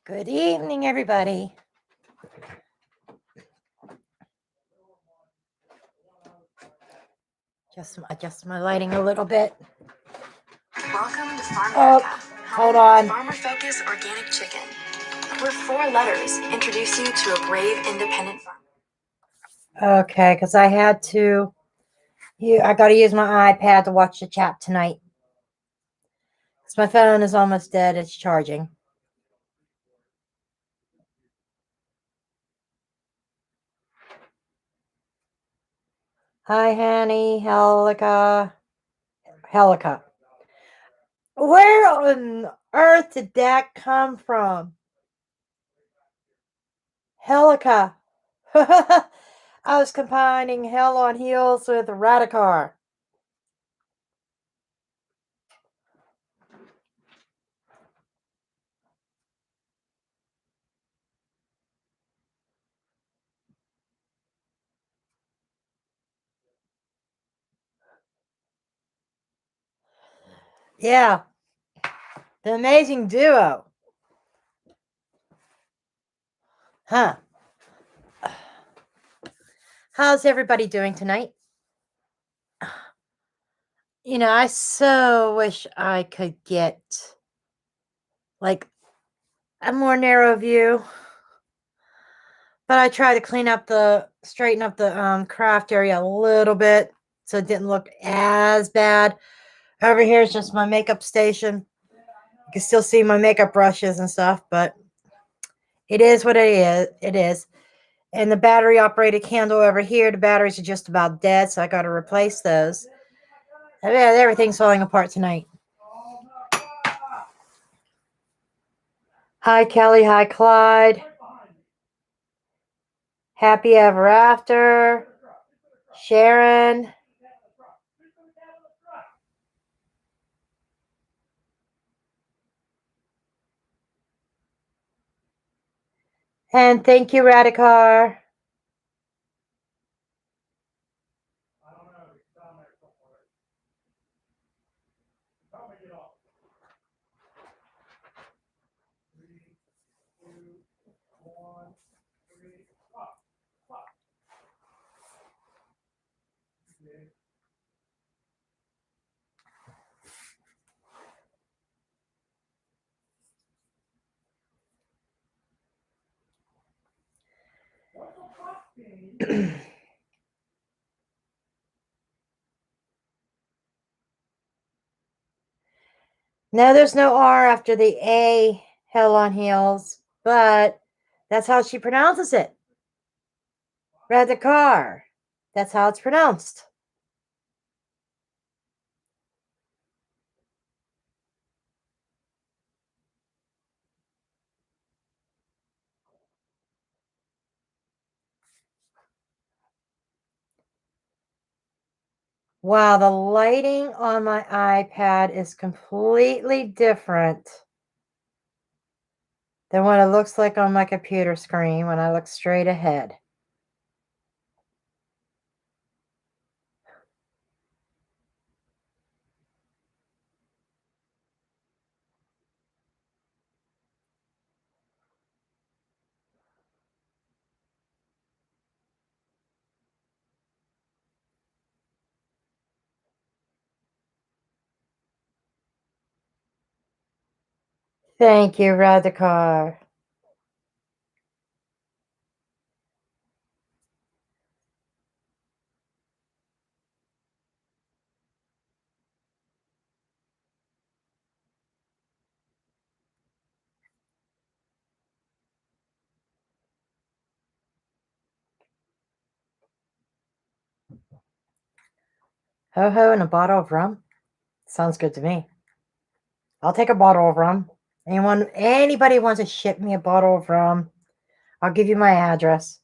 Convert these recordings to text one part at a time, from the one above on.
Good evening, everybody. Just adjust my lighting a little bit. Welcome to Farm Oh, America. hold on. Farmer Focus Organic Chicken, where 4 letters introduce you to a brave, independent farmer. Okay, because I had to. I got to use my iPad to watch the chat tonight. Because my phone is almost dead. It's charging. Hi, Hanny, Helica. Where on earth did that come from? Helica. I was combining Hell on Heels with Radicar. Yeah. The amazing duo. Huh. How's everybody doing tonight? I so wish I could get like a more narrow view. But I tried to straighten up the craft area a little bit so it didn't look as bad. Over here is just my makeup station. You can still see my makeup brushes and stuff, but it is what it is. It is. And the battery operated candle over here, the batteries are just about dead, so I got to replace those. Yeah, everything's falling apart tonight. Hi, Kelly. Hi, Clyde. Happy Ever After. Sharon. And thank you, Radicar. No, there's no R after the A, Hell on Heels, but that's how she pronounces it. Radicar. That's how it's pronounced. Wow, the lighting on my iPad is completely different than what it looks like on my computer screen when I look straight ahead. Thank you, Radicar. Ho ho and a bottle of rum? Sounds good to me. I'll take a bottle of rum. Anybody wants to ship me a bottle of rum, I'll give you my address.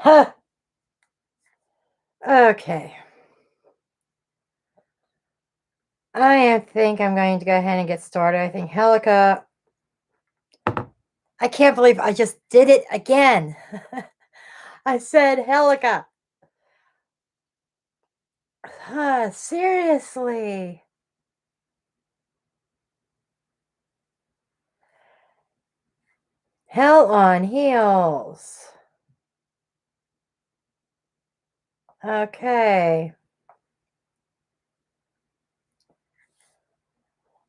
Okay. I think I'm going to go ahead and get started. I think Helica, I can't believe I just did it again. I said Helica. Seriously. Hell on heels. Okay.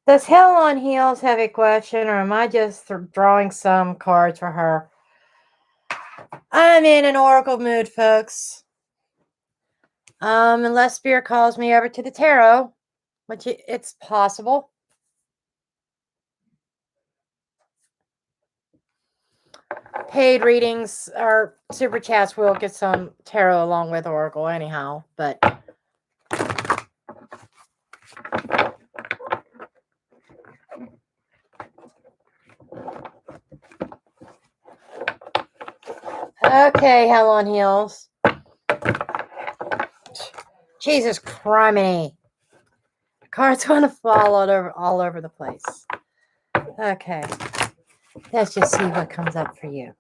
Does Hell on Heels have a question, or am I just drawing some cards for her? I'm in an oracle mood, folks. Unless Spirit calls me over to the tarot, which it's possible. Paid readings or super chats will get some tarot along with oracle anyhow, but okay, Hell on Heels. Jesus criminy. The card's gonna fall all over the place. Okay. Let's just see what comes up for you.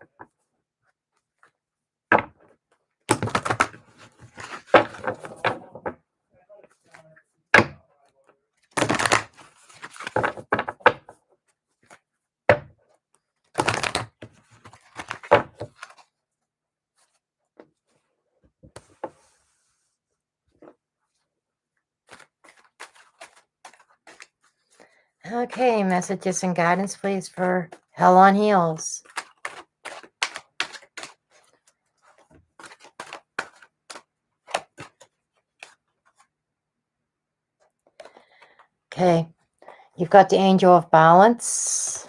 Okay, messages and guidance, please, for Hell on Heels. Okay, you've got the Angel of Balance.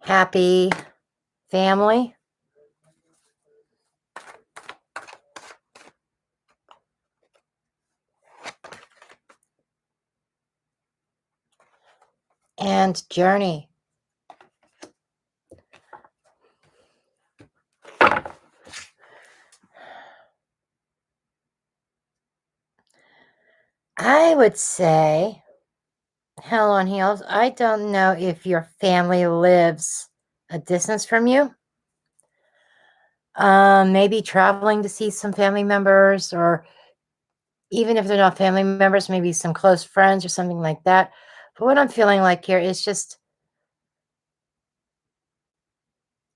Happy family. And journey. I would say, Hell on Heels, I don't know if your family lives a distance from you. Maybe traveling to see some family members, or even if they're not family members, maybe some close friends or something like that. But what I'm feeling like here is just,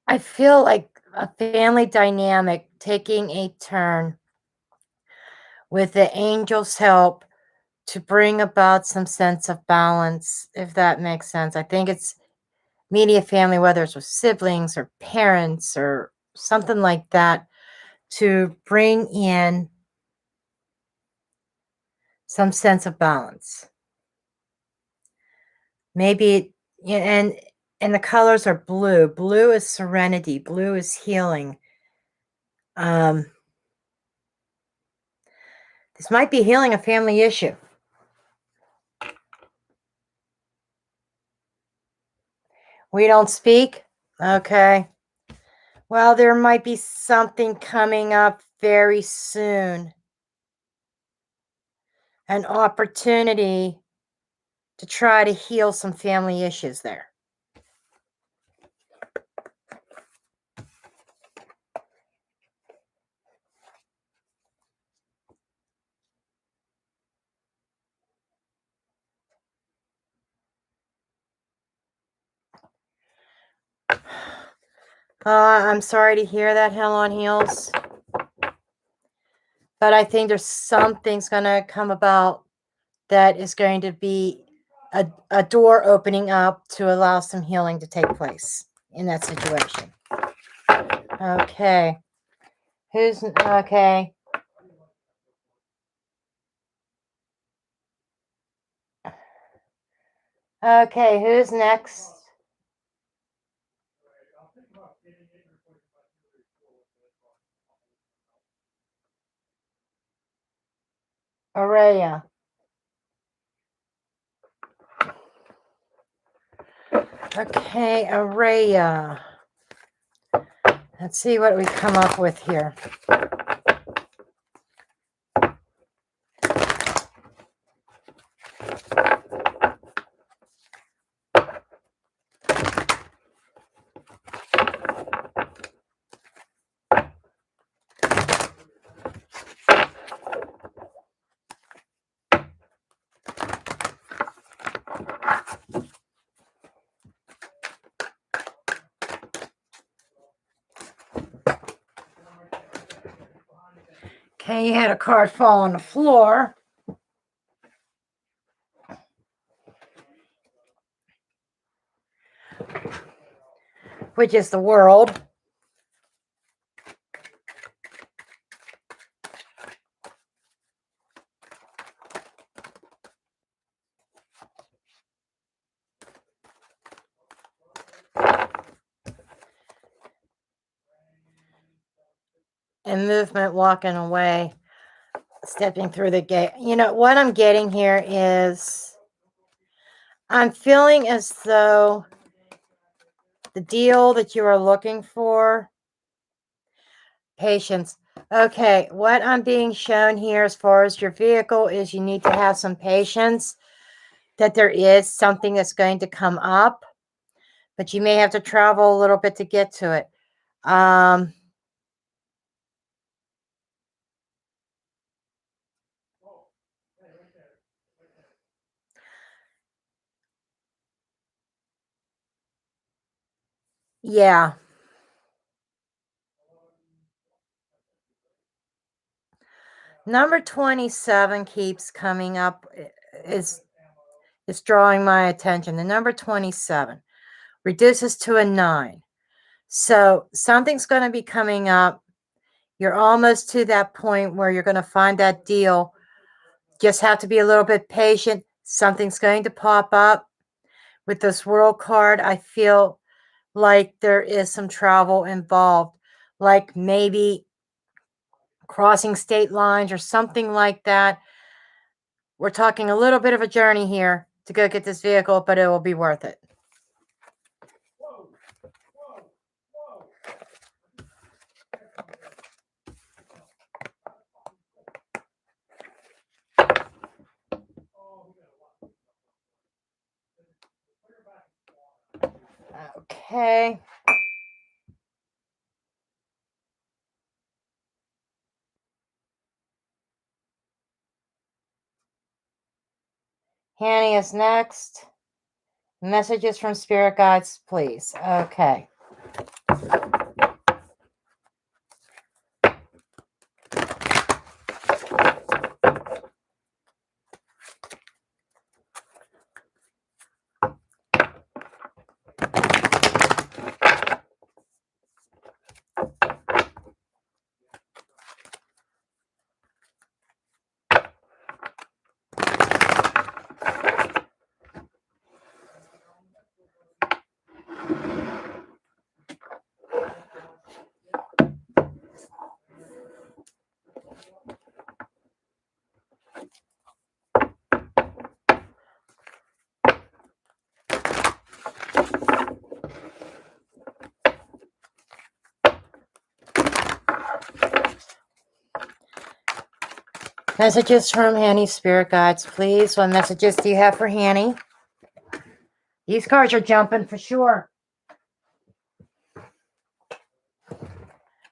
I feel like a family dynamic taking a turn with the angel's help to bring about some sense of balance, if that makes sense. I think it's immediate family, whether it's with siblings or parents or something like that, to bring in some sense of balance. Maybe, and the colors are blue. Blue is serenity. Blue is healing. This might be healing a family issue. We don't speak? Okay. Well, there might be something coming up very soon. An opportunity to try to heal some family issues there. I'm sorry to hear that, Hell on Heels. But I think there's something's going to come about that is going to be a door opening up to allow some healing to take place in that situation. Okay. Who's okay? Okay, who's next? Araya. Okay, Araya. Let's see what we come up with here. Okay, you had a card fall on the floor. Which is the world. And movement, walking away, stepping through the gate. You know, what I'm getting here is I'm feeling as though the deal that you are looking for, patience. Okay, what I'm being shown here as far as your vehicle is you need to have some patience, that there is something that's going to come up, but you may have to travel a little bit to get to it. Yeah. Number 27 keeps coming up, is drawing my attention. The number 27 reduces to a 9. So something's going to be coming up. You're almost to that point where you're going to find that deal. Just have to be a little bit patient. Something's going to pop up. With this world card, I feel like there is some travel involved, like maybe crossing state lines or something like that. We're talking a little bit of a journey here to go get this vehicle, but it will be worth it. Okay. Hanny is next. Messages from spirit guides, please. Okay. Messages from Hanny, spirit guides, please. What messages do you have for Hanny? These cards are jumping for sure.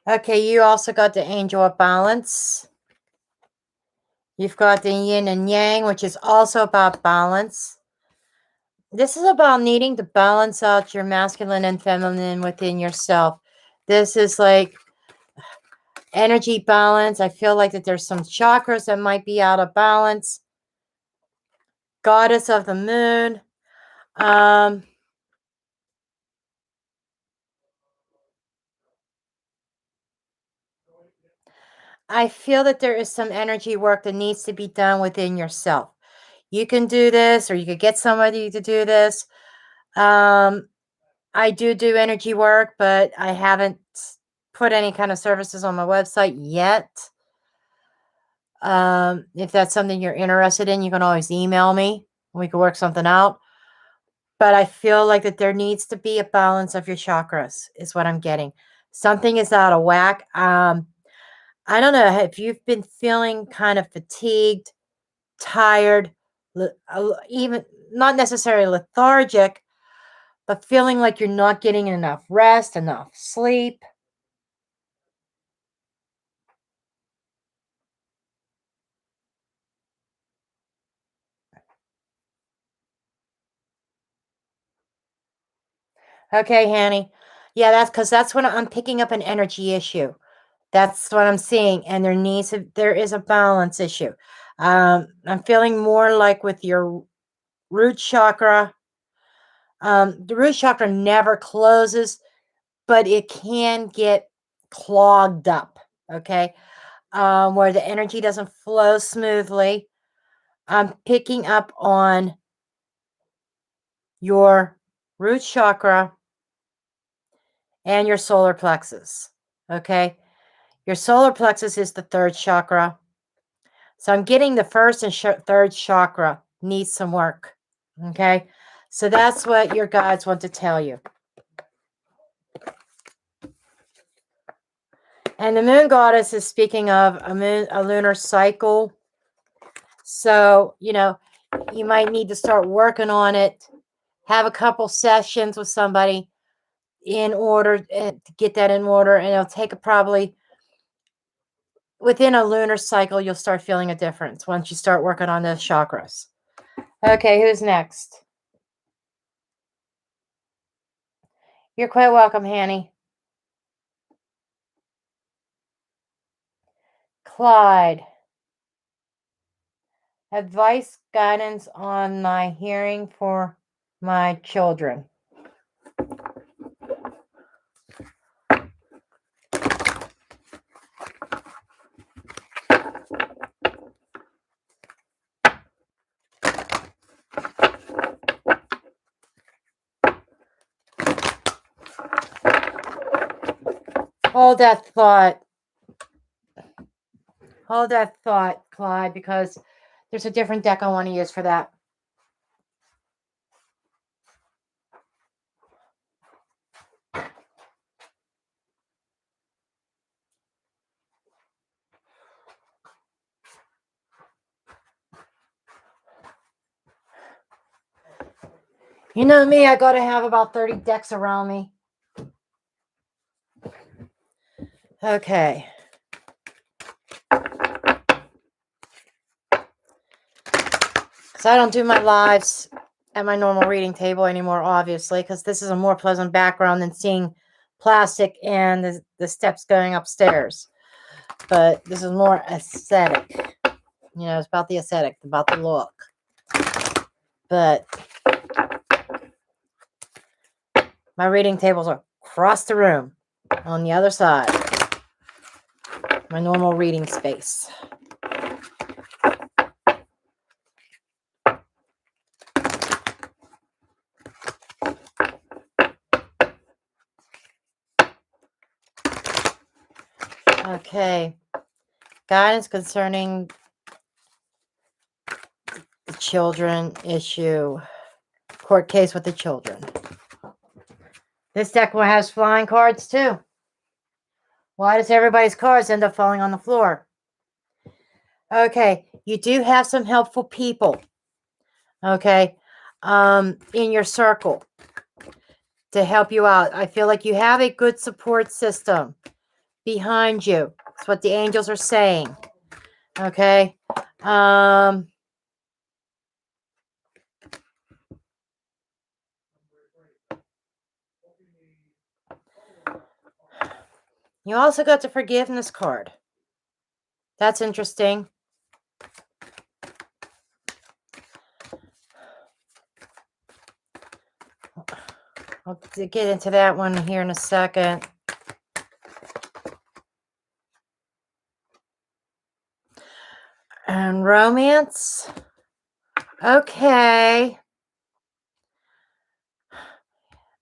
Okay, you also got the Angel of Balance. You've got the Yin and Yang, which is also about balance. This is about needing to balance out your masculine and feminine within yourself. This is like energy balance. I feel like that there's some chakras that might be out of balance. Goddess of the moon. I feel that there is some energy work that needs to be done within yourself. You can do this, or you could get somebody to do this. I do energy work, but I haven't put any kind of services on my website yet. If that's something you're interested in, you can always email me. We can work something out. But I feel like that there needs to be a balance of your chakras, is what I'm getting. Something is out of whack. I don't know if you've been feeling kind of fatigued, tired, even not necessarily lethargic, but feeling like you're not getting enough rest, enough sleep. Okay, Hanny. Yeah, that's when I'm picking up an energy issue. That's what I'm seeing, and there is a balance issue. I'm feeling more like with your root chakra. The root chakra never closes, but it can get clogged up. Okay, where the energy doesn't flow smoothly. I'm picking up on your root chakra and your solar plexus. Okay, your solar plexus is the third chakra. So I'm getting the first and third chakra needs some work. Okay. So that's what your guides want to tell you. And the moon goddess is speaking of a lunar cycle. So, you might need to start working on it. Have a couple sessions with somebody in order to get that in order. And it'll take probably within a lunar cycle, you'll start feeling a difference once you start working on those chakras. Okay, who's next? You're quite welcome, Hanny. Clyde. Advice, guidance on my hearing for my children. Hold that thought. Hold that thought, Clyde, because there's a different deck I want to use for that. You know me, I got to have about 30 decks around me. Okay. Because I don't do my lives at my normal reading table anymore, obviously, because this is a more pleasant background than seeing plastic and the steps going upstairs. But this is more aesthetic. It's about the aesthetic, about the look. But my reading tables are across the room on the other side. My normal reading space. Okay. Guidance concerning the children issue. Court case with the children. This deck has flying cards too. Why does everybody's cards end up falling on the floor? Okay. You do have some helpful people. Okay. In your circle to help you out. I feel like you have a good support system behind you. That's what the angels are saying. Okay. You also got the forgiveness card. That's interesting. I'll get into that one here in a second. And romance. Okay.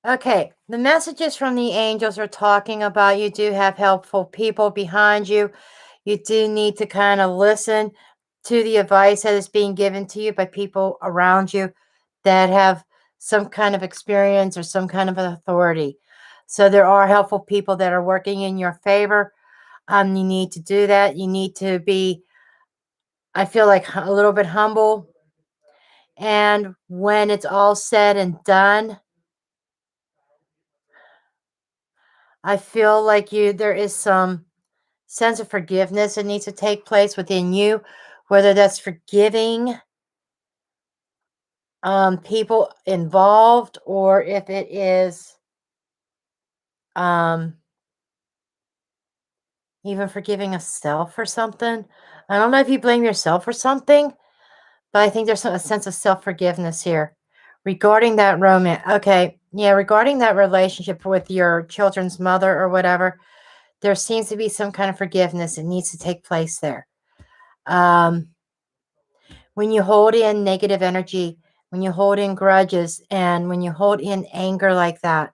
Okay. The messages from the angels are talking about you do have helpful people behind you. You do need to kind of listen to the advice that is being given to you by people around you that have some kind of experience or some kind of authority. So there are helpful people that are working in your favor. You need to do that. You need to be, I feel like, a little bit humble. And when it's all said and done, I feel like there is some sense of forgiveness that needs to take place within you, whether that's forgiving people involved, or if it is um, even forgiving a self for something. I don't know if you blame yourself for something, but I think there's a sense of self forgiveness here regarding that romance. Okay, yeah, regarding that relationship with your children's mother or whatever, there seems to be some kind of forgiveness that needs to take place there. Um, when you hold in negative energy, when you hold in grudges, and when you hold in anger like that,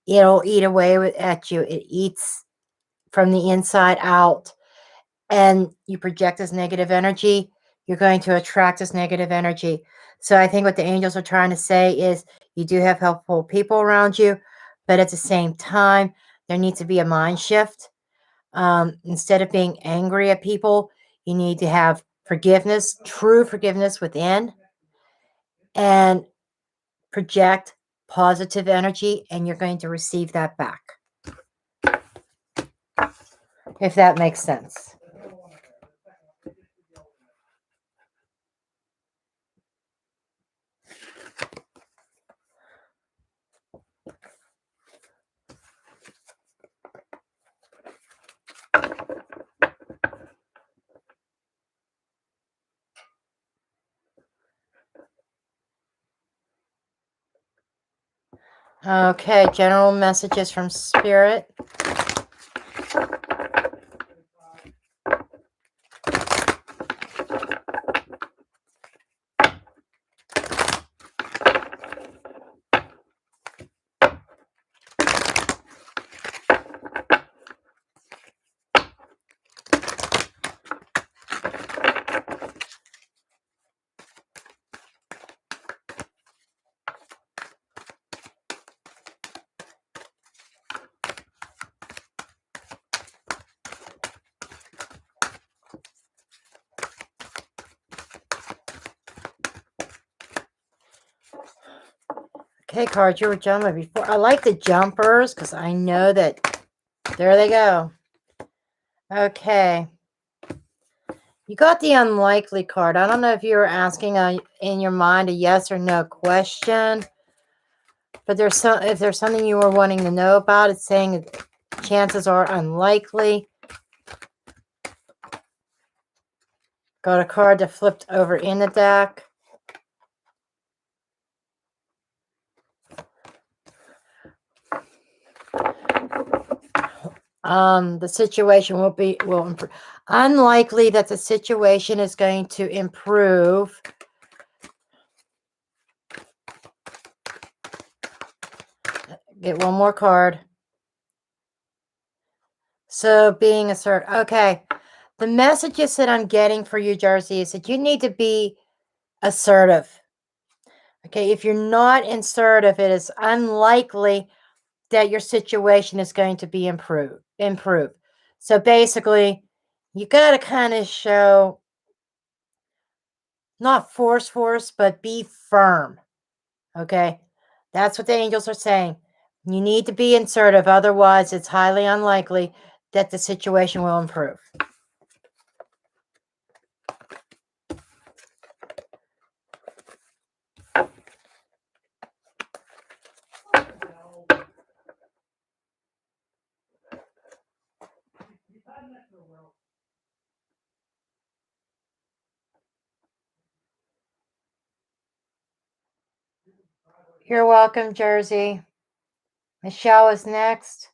it'll eat away at you. It eats from the inside out, and you project this negative energy, you're going to attract this negative energy. So I think what the angels are trying to say is you do have helpful people around you, but at the same time, there needs to be a mind shift. Instead of being angry at people, you need to have forgiveness, true forgiveness within, and project positive energy, and you're going to receive that back, if that makes sense. Okay, general messages from Spirit. Okay, cards, you were jumping before. I like the jumpers because I know that there they go. Okay. You got the unlikely card. I don't know if you were asking in your mind a yes or no question, but if there's something you were wanting to know about, it's saying chances are unlikely. Got a card that flipped over in the deck. The situation will improve. Unlikely that the situation is going to improve. Get one more card. So being assertive. Okay. The messages that I'm getting for you, Jersey, is that you need to be assertive. Okay. If you're not assertive, it is unlikely that your situation is going to be improved. So basically, you got to kind of show, not force, but be firm. Okay. That's what the angels are saying. You need to be assertive. Otherwise, it's highly unlikely that the situation will improve. You're welcome, Jersey. Michelle is next.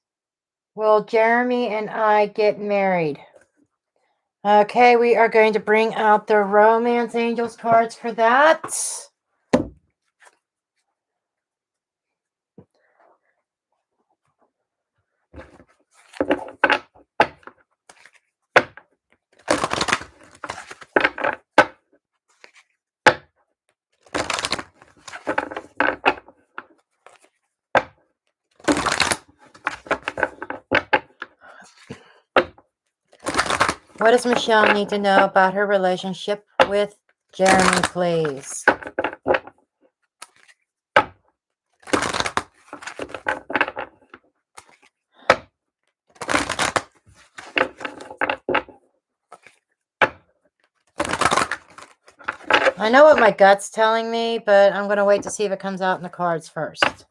Will Jeremy and I get married? Okay, we are going to bring out the Romance Angels cards for that. What does Michelle need to know about her relationship with Jeremy, please? I know what my gut's telling me, but I'm going to wait to see if it comes out in the cards first.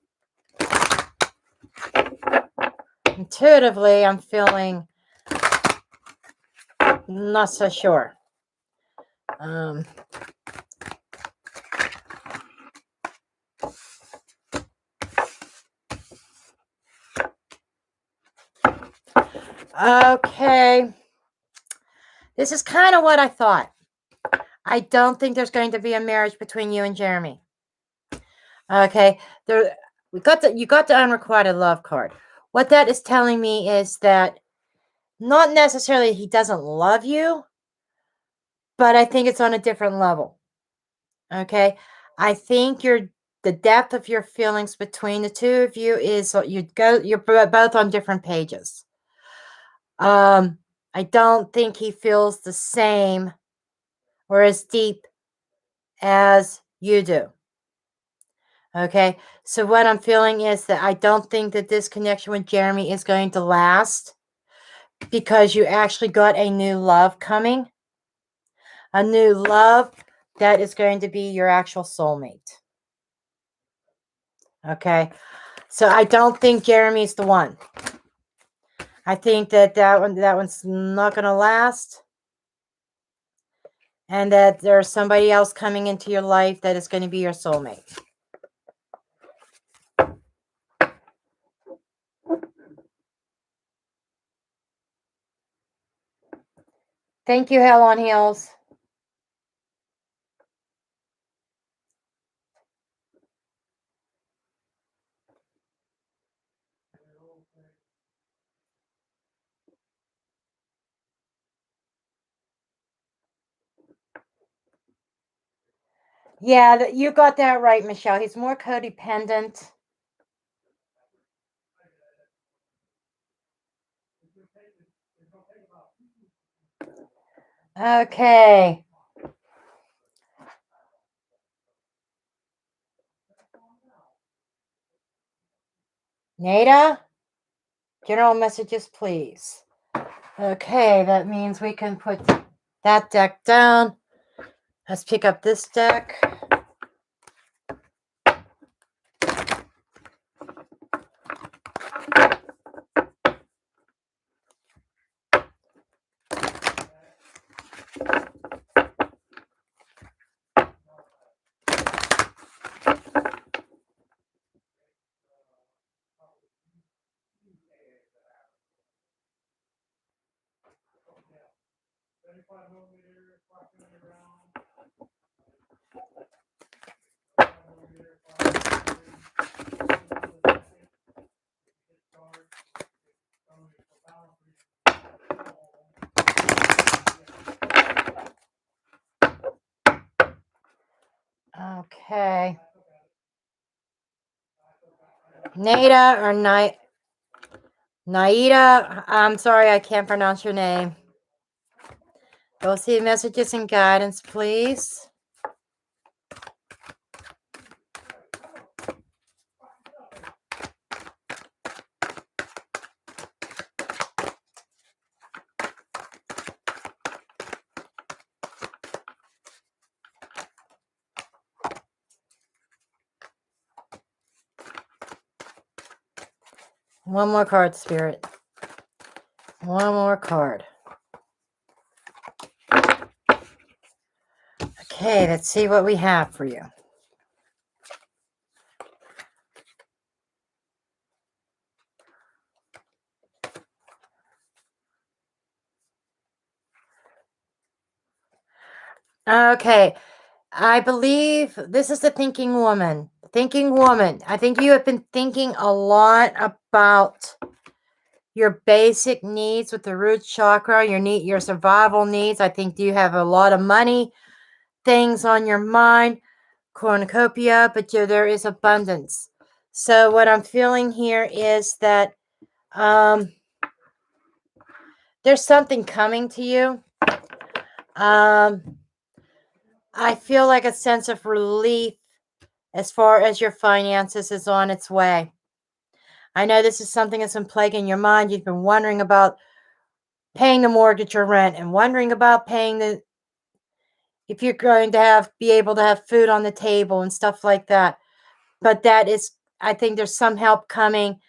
Intuitively, I'm feeling not so sure. Okay. This is kind of what I thought. I don't think there's going to be a marriage between you and Jeremy. Okay. You got the unrequited love card. What that is telling me is that not necessarily he doesn't love you, but I think it's on a different level. Okay. I think the depth of your feelings between the two of you is you're both on different pages. I don't think he feels the same or as deep as you do. Okay. So what I'm feeling is that I don't think that this connection with Jeremy is going to last because you actually got a new love coming. A new love that is going to be your actual soulmate. Okay. So I don't think Jeremy's the one. I think that one's not going to last. And that there's somebody else coming into your life that is going to be your soulmate. Thank you, Hell on Heels. Yeah, you got that right, Michelle. He's more codependent. Okay. Nada? General messages, please. Okay, that means we can put that deck down. Let's pick up this deck. Okay. Nada or Naida, I'm sorry, I can't pronounce your name. Go see messages and guidance, please. One more card, Spirit. One more card. Okay, let's see what we have for you. Okay, I believe this is the thinking woman. Thinking woman. I think you have been thinking a lot about your basic needs with the root chakra, your survival needs. I think you have a lot of money, things on your mind, cornucopia, but there is abundance. So what I'm feeling here is that There's something coming to you. I feel like a sense of relief as far as your finances is on its way. I know this is something that's been plaguing your mind. You've been wondering about paying the mortgage or rent and wondering about paying the if you're going to be able to have food on the table and stuff like that. But that is, I think there's some help coming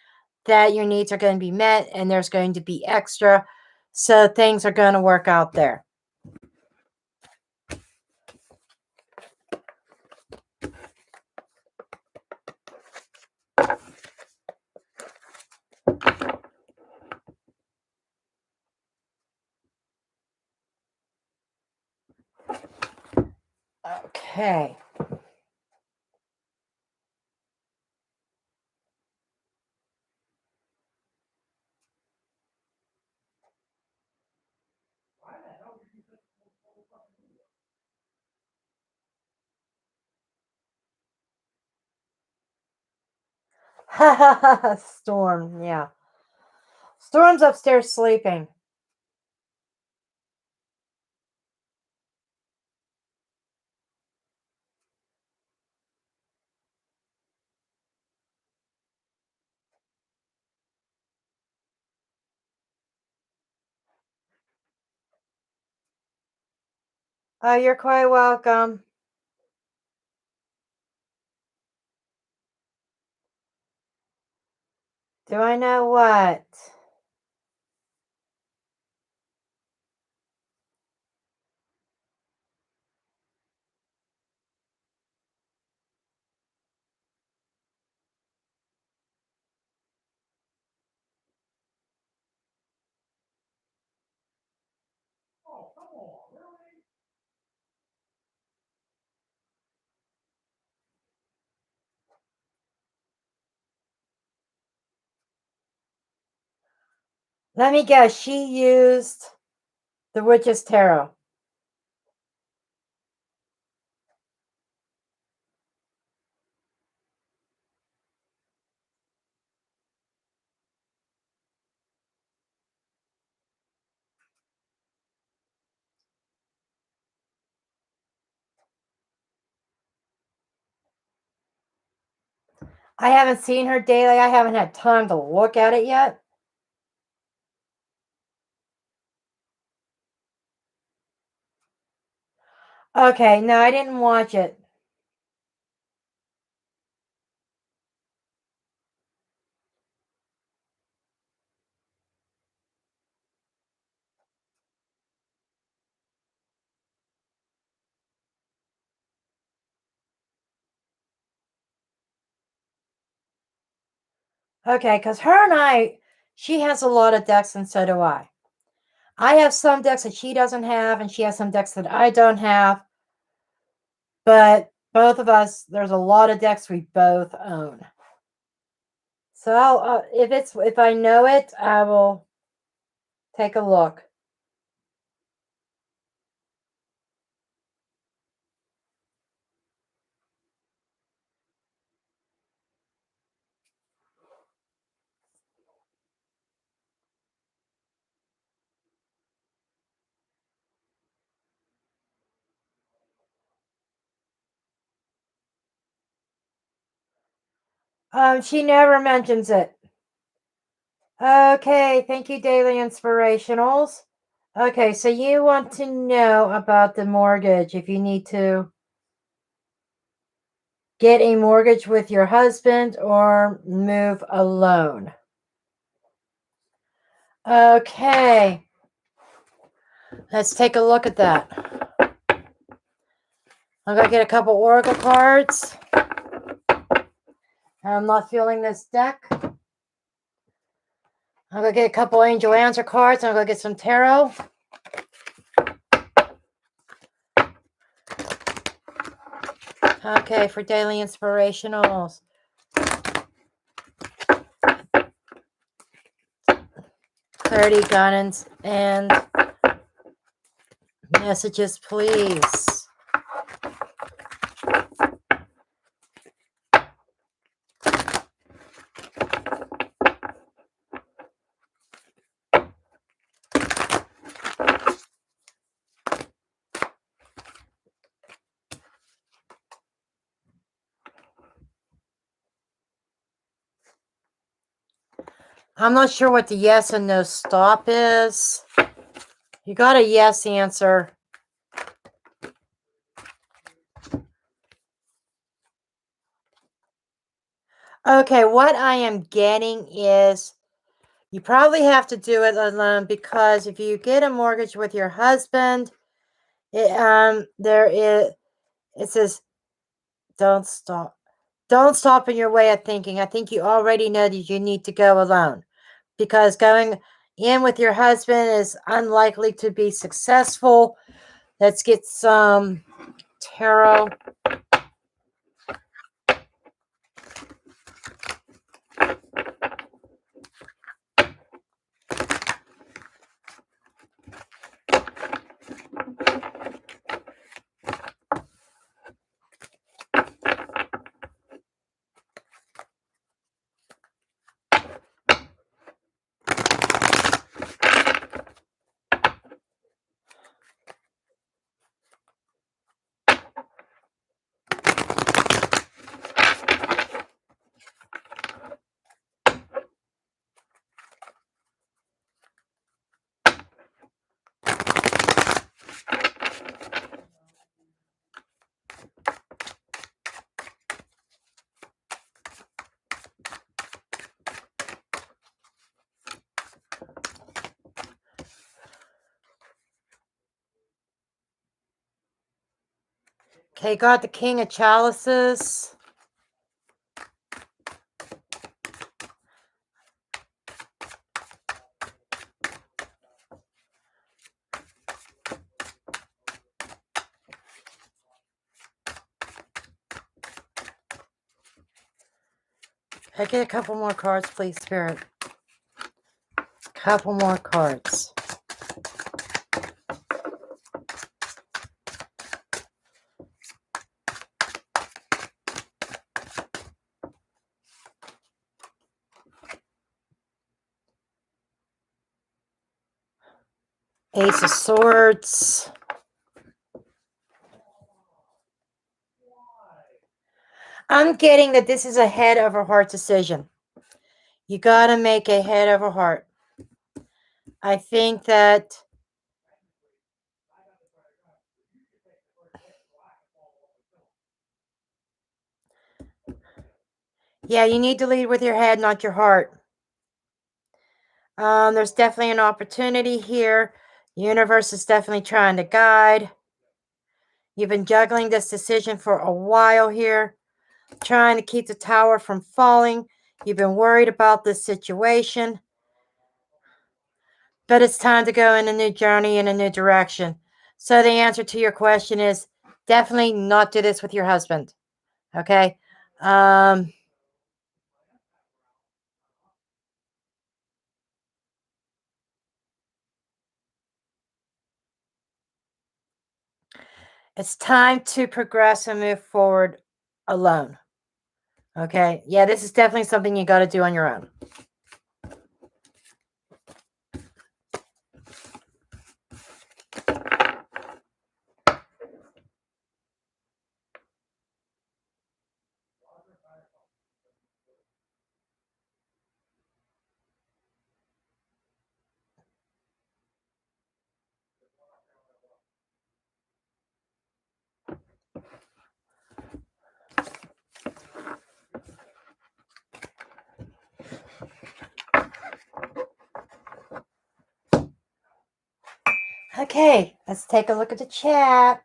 that your needs are going to be met and there's going to be extra. So things are going to work out there. Okay. Storm, yeah. Storm's upstairs sleeping. Oh, you're quite welcome. Do I know what? Let me guess. She used the Witch's Tarot. I haven't seen her daily. I haven't had time to look at it yet. Okay, no, I didn't watch it. Okay, because her and she has a lot of decks and so do I. I have some decks that she doesn't have, and she has some decks that I don't have. But both of us, there's a lot of decks we both own. So if I know it, I will take a look. She never mentions it. Okay, thank you, Daily Inspirationals. Okay, so you want to know about the mortgage if you need to get a mortgage with your husband or move alone. Okay, let's take a look at that. I'm going to get a couple oracle cards. I'm not feeling this deck. I'm going to get a couple angel answer cards. I'm going to get some tarot. Okay, for Daily Inspirationals. 30 guidance and messages, please. I'm not sure what the yes and no stop is. You got a yes answer. Okay, what I am getting is you probably have to do it alone because if you get a mortgage with your husband, it says don't stop. Don't stop in your way of thinking. I think you already know that you need to go alone because going in with your husband is unlikely to be successful. Let's get some tarot. Okay, got the King of Chalices. Can I get a couple more cards, please, Spirit? Couple more cards. Ace of Swords. I'm getting that this is a head over heart decision. You got to make a head over heart. I think that yeah, you need to lead with your head, not your heart. There's definitely an opportunity here. The universe is definitely trying to guide. You've been juggling this decision for a while here, trying to keep the tower from falling. You've been worried about this situation. But it's time to go in a new journey in a new direction. So the answer to your question is definitely not do this with your husband. Okay? It's time to progress and move forward alone. Okay? Yeah, this is definitely something you got to do on your own. Okay, let's take a look at the chat.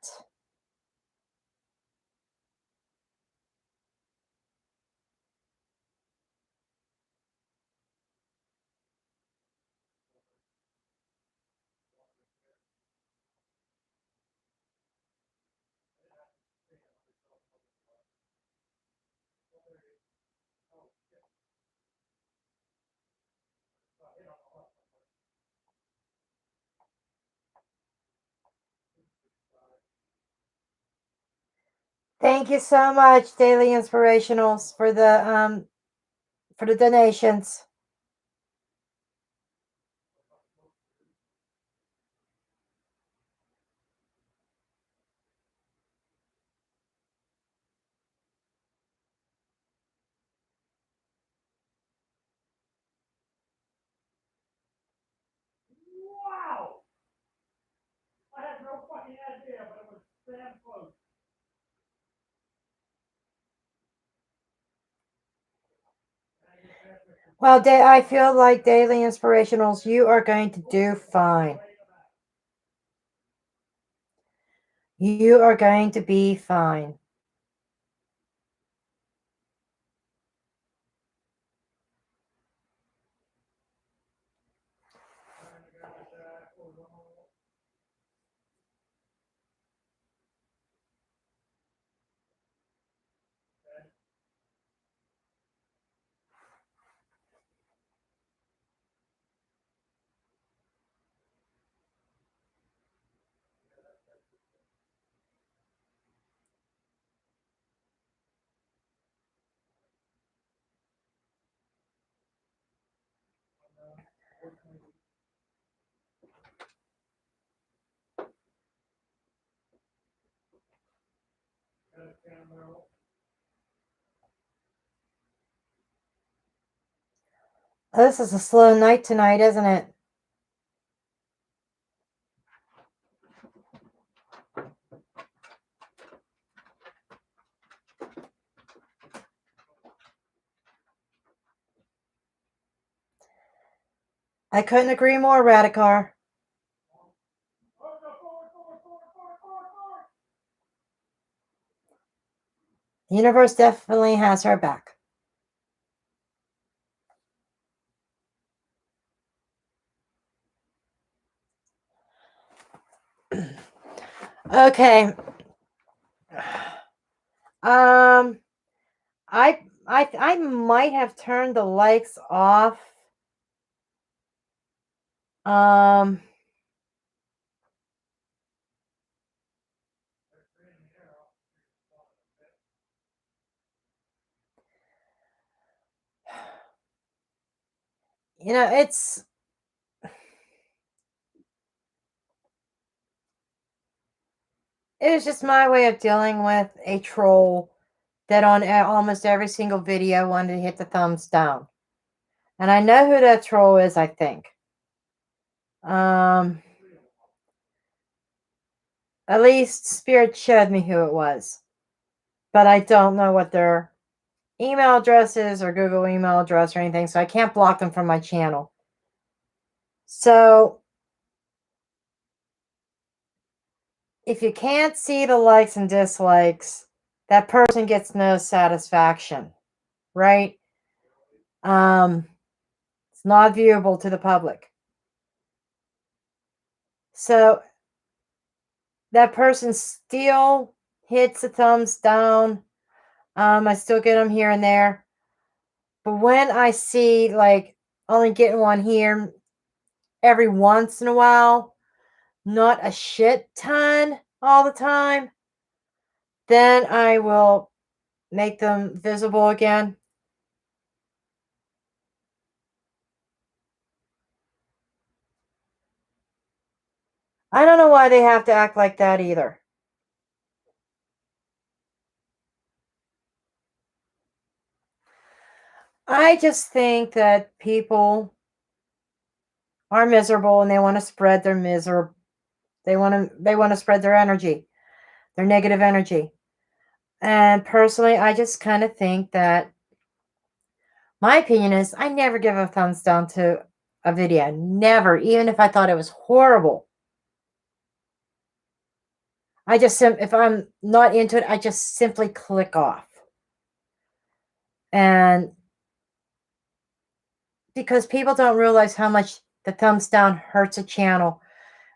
Thank you so much, Daily Inspirationals, for the donations. Well, I feel like daily inspirationals, you are going to do fine. You are going to be fine. This is a slow night tonight, isn't it? I couldn't agree more, Radicar. The universe definitely has her back. Okay. I might have turned the likes off. Um, it's it was just my way of dealing with a troll that on almost every single video wanted to hit the thumbs down. And I know who that troll is, I think. At least Spirit showed me who it was. But I don't know what their email address is or Google email address or anything, so I can't block them from my channel. So if you can't see the likes and dislikes, that person gets no satisfaction, right? It's not viewable to the public. So that person still hits a thumbs down. I still get them here and there. But when I see like only getting one here every once in a while, not a shit ton all the time, then I will make them visible again. I don't know why they have to act like that either. I just think that people are miserable and they want to spread their misery. They want to spread their energy, their negative energy. And personally, I just kind of think that my opinion is I never give a thumbs down to a video. Never, even if I thought it was horrible. I just if I'm not into it, I just simply click off. And because people don't realize how much the thumbs down hurts a channel.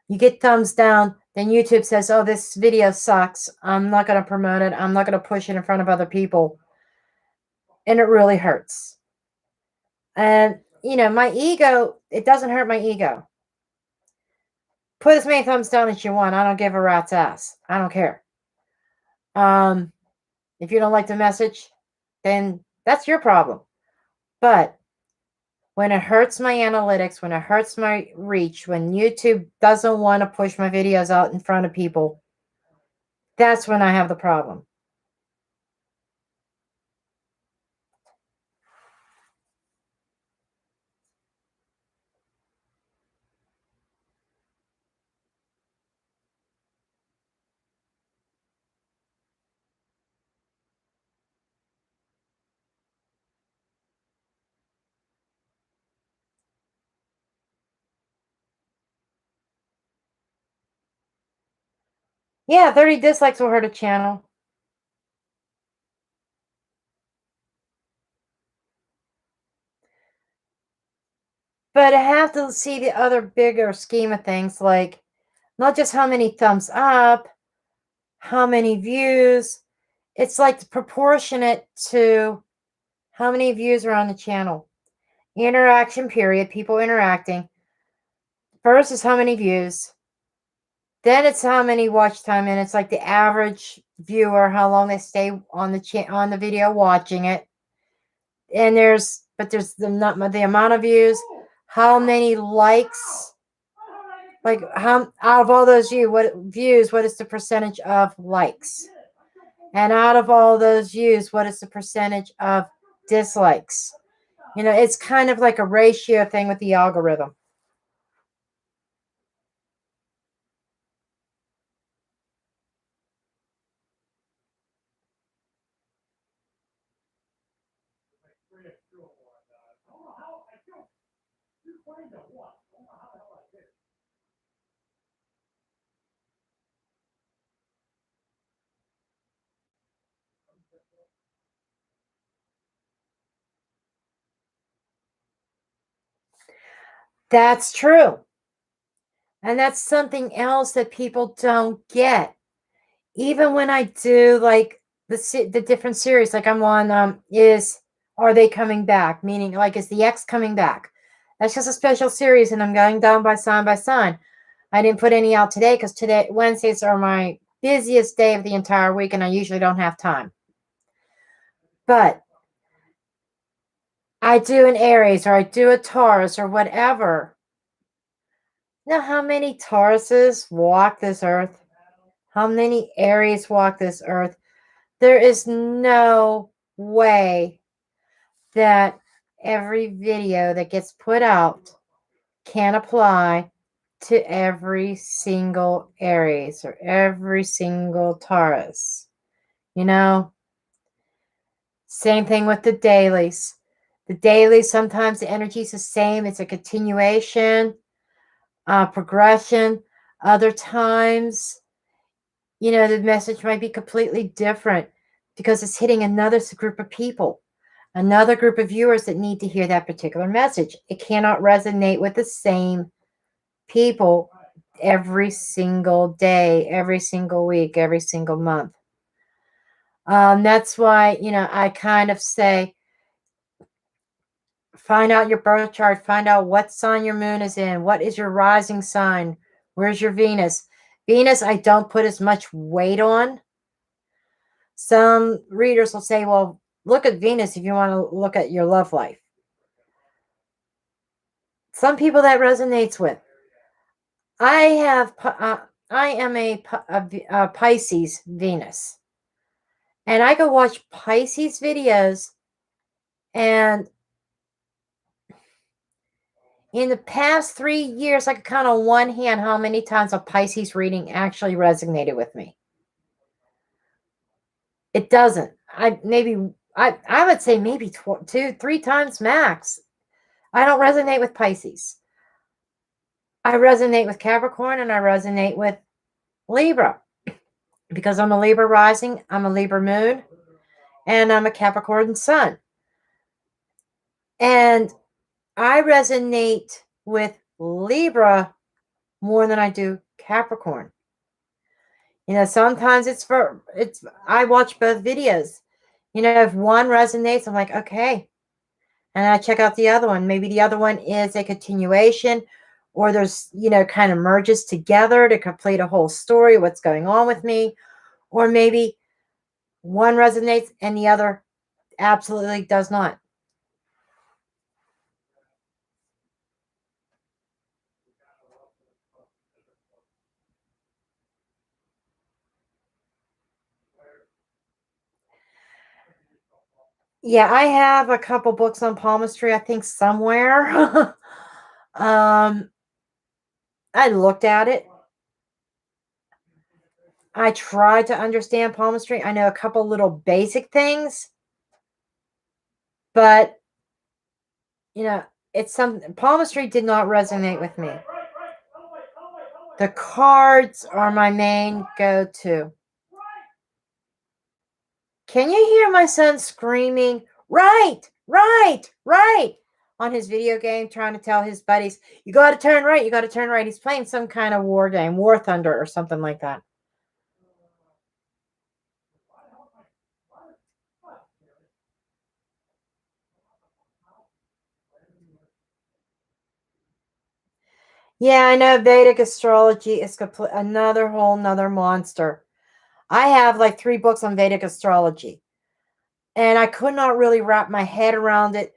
You get thumbs down, then YouTube says, "Oh, this video sucks. I'm not going to promote it. I'm not going to push it in front of other people." And it really hurts. And, my ego, it doesn't hurt my ego. Put as many thumbs down as you want. I don't give a rat's ass. I don't care. If you don't like the message, then that's your problem. But when it hurts my analytics, when it hurts my reach, when YouTube doesn't want to push my videos out in front of people, that's when I have the problem. Yeah, 30 dislikes will hurt a channel. But I have to see the other bigger scheme of things, like not just how many thumbs up, how many views. It's like proportionate to how many views are on the channel. Interaction period, people interacting. First is how many views. Then it's how many watch time, and it's like the average viewer, how long they stay on the video watching it. And there's not the amount of views, how many likes, like how out of all those views, what is the percentage of likes? And out of all those views, what is the percentage of dislikes? It's kind of like a ratio thing with the algorithm. That's true. And that's something else that people don't get. Even when I do like the different series, like I'm on is are they coming back? Meaning, like, is the ex coming back? That's just a special series, and I'm going down by sign by sign. I didn't put any out today because today Wednesdays are my busiest day of the entire week, and I usually don't have time. But I do an Aries or I do a Taurus or whatever. You know how many Tauruses walk this earth? How many Aries walk this earth? There is no way that every video that gets put out can apply to every single Aries or every single Taurus. You know, same thing with the dailies. The dailies, sometimes the energy is the same, it's a continuation, progression. Other times, the message might be completely different because it's hitting another group of people, another group of viewers that need to hear that particular message. It cannot resonate with the same people every single day, every single week, every single month. That's why, I kind of say, find out your birth chart, find out what sign your moon is in, what is your rising sign, where's your Venus. Venus, I don't put as much weight on. Some readers will say, well, look at Venus if you want to look at your love life. Some people that resonates with. I am a Pisces Venus. And I go watch Pisces videos, and in the past 3 years, I could count on one hand how many times a Pisces reading actually resonated with me. It doesn't. I would say maybe 2-3 times max. I don't resonate with Pisces. I resonate with Capricorn and I resonate with Libra because I'm a Libra rising, I'm a Libra moon, and I'm a Capricorn sun. And I resonate with Libra more than I do Capricorn. Sometimes I watch both videos. If one resonates, I'm like, okay. And I check out the other one. Maybe the other one is a continuation, or there's, kind of merges together to complete a whole story, what's going on with me. Or maybe one resonates and the other absolutely does not. Yeah, I have a couple books on palmistry, I think somewhere. I looked at it. I tried to understand palmistry. I know a couple little basic things, but it's some palmistry did not resonate with me. The cards are my main go-to. Can you hear my son screaming, right, right, right, on his video game, trying to tell his buddies, you got to turn right, you got to turn right. He's playing some kind of war game, War Thunder or something like that. Yeah, I know Vedic astrology is another whole nother monster. I have like 3 books on Vedic astrology, and I could not really wrap my head around it.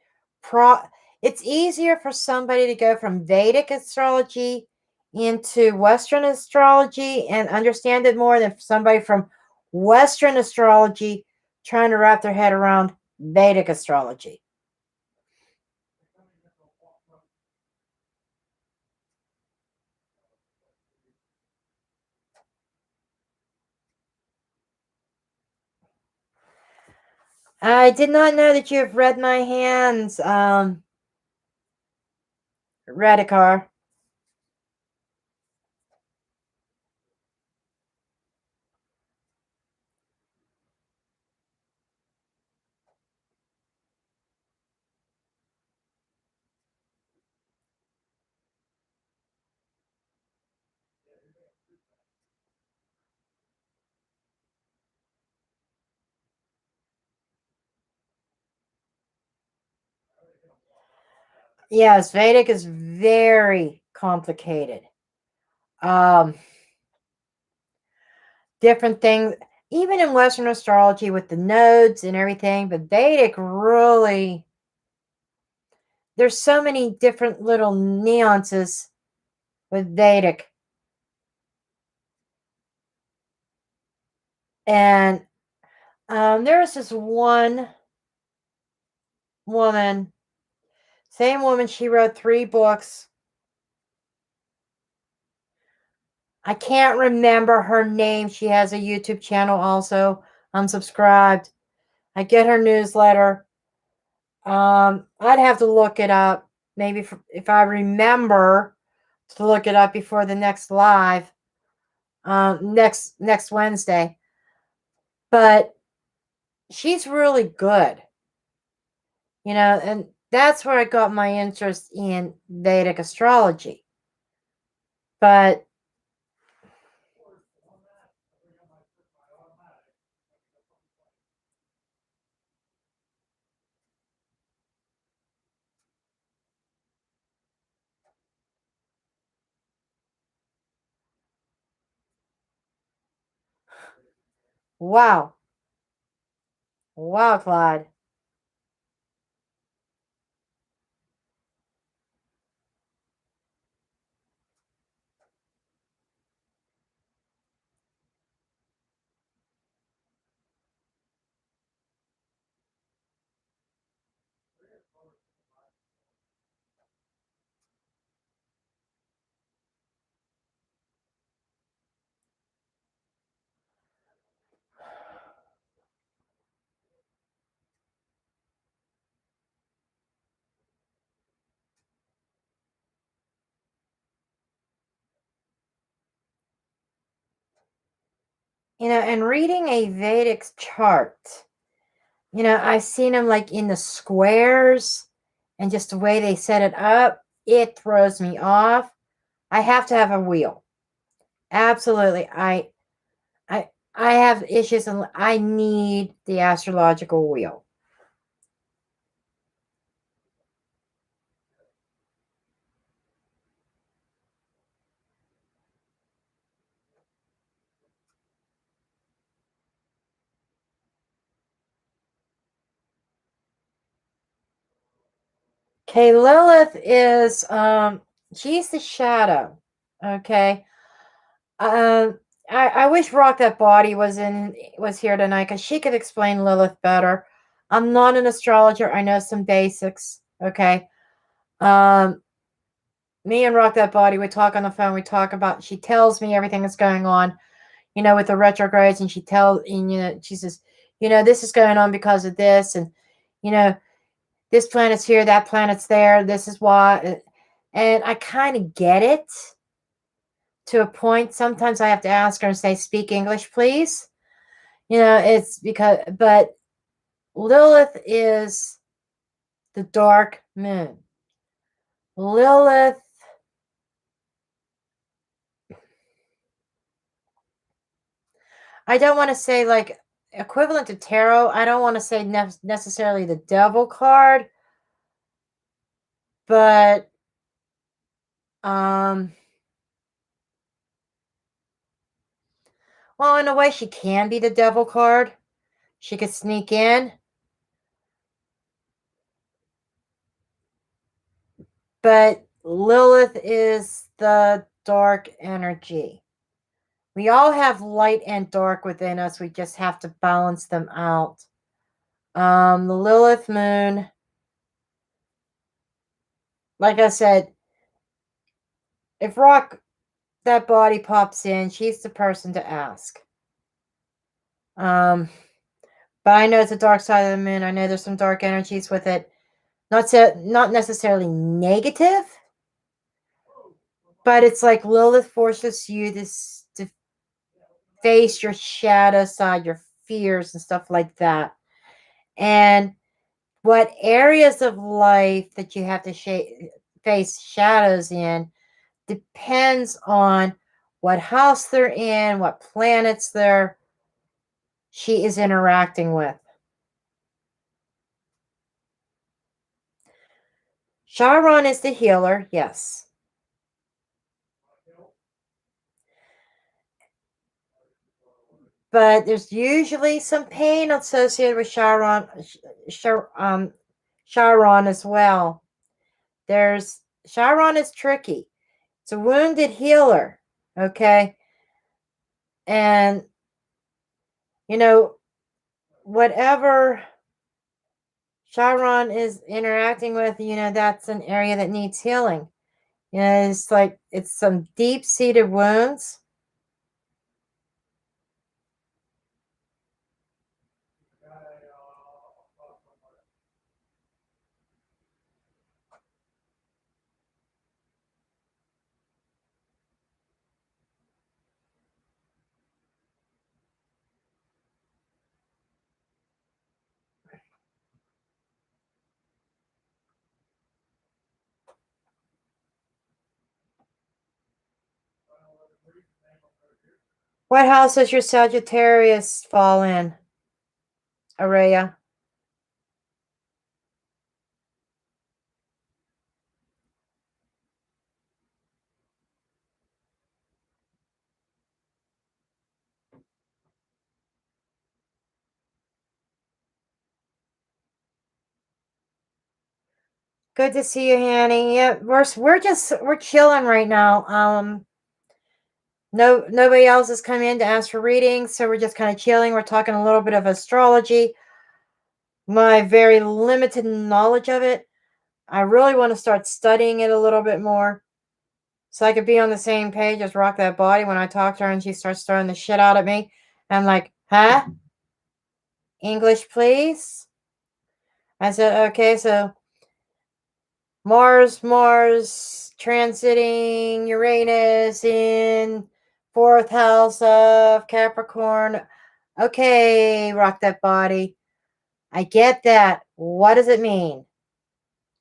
It's easier for somebody to go from Vedic astrology into Western astrology and understand it more than somebody from Western astrology trying to wrap their head around Vedic astrology. I did not know that you have read my hands, Radikar. Yes, Vedic is very complicated. Um, Different things, even in Western astrology with the nodes and everything, but Vedic really, there's so many different little nuances with Vedic. And there was this one woman, same woman, she wrote 3 books. I can't remember her name. She has a YouTube channel also. I'm subscribed. I get her newsletter. I'd have to look it up. Maybe if I remember to look it up before the next live, next Wednesday. But she's really good, and that's where I got my interest in Vedic astrology. But wow, wow, Clyde. And reading a Vedic chart, I've seen them like in the squares and just the way they set it up, it throws me off. I have to have a wheel. Absolutely. I have issues and I need the astrological wheel. Okay, Lilith is she's the shadow. Okay. Um I wish Rock That Body was here tonight because she could explain Lilith better. I'm not an astrologer. I know some basics. Okay. Um Me and Rock That Body, we talk on the phone, we talk about, she tells me everything that's going on, with the retrogrades, and she says, this is going on because of this, and you know, this planet's here, that planet's there, this is why, and I kind of get it. to a point. Sometimes I have to ask her and say, "Speak English, please." It's because, but Lilith is the dark moon. Lilith, I don't want to say like equivalent to tarot. I don't want to say necessarily the devil card, but well, in a way, she can be the devil card. She could sneak in, but Lilith is the dark energy. We all have light and dark within us. We just have to balance them out. The Lilith moon, like I said, if Rock that body pops in, she's the person to ask. But I know it's a dark side of the moon. I know there's some dark energies with it. Not necessarily negative, but it's like Lilith forces you to face your shadow side, your fears and stuff like that. And what areas of life that you have to face shadows in depends on what house they're in, what planets she is interacting with. Chiron is the healer, yes. But there's usually some pain associated with Chiron as well. Chiron is tricky. It's a wounded healer, okay? And, whatever Chiron is interacting with, that's an area that needs healing. It's like it's some deep-seated wounds. What house does your Sagittarius fall in, Araya? Good to see you, Hanny. Yeah, we're chilling right now. Nobody else has come in to ask for readings, so we're just kind of chilling. We're talking a little bit of astrology. My very limited knowledge of it. I really want to start studying it a little bit more, so I could be on the same page as Rock That Body when I talk to her and she starts throwing the shit out at me. I'm like, huh? English, please? I said, okay, so Mars transiting Uranus in fourth house of Capricorn. Okay, Rock That Body. I get that. What does it mean?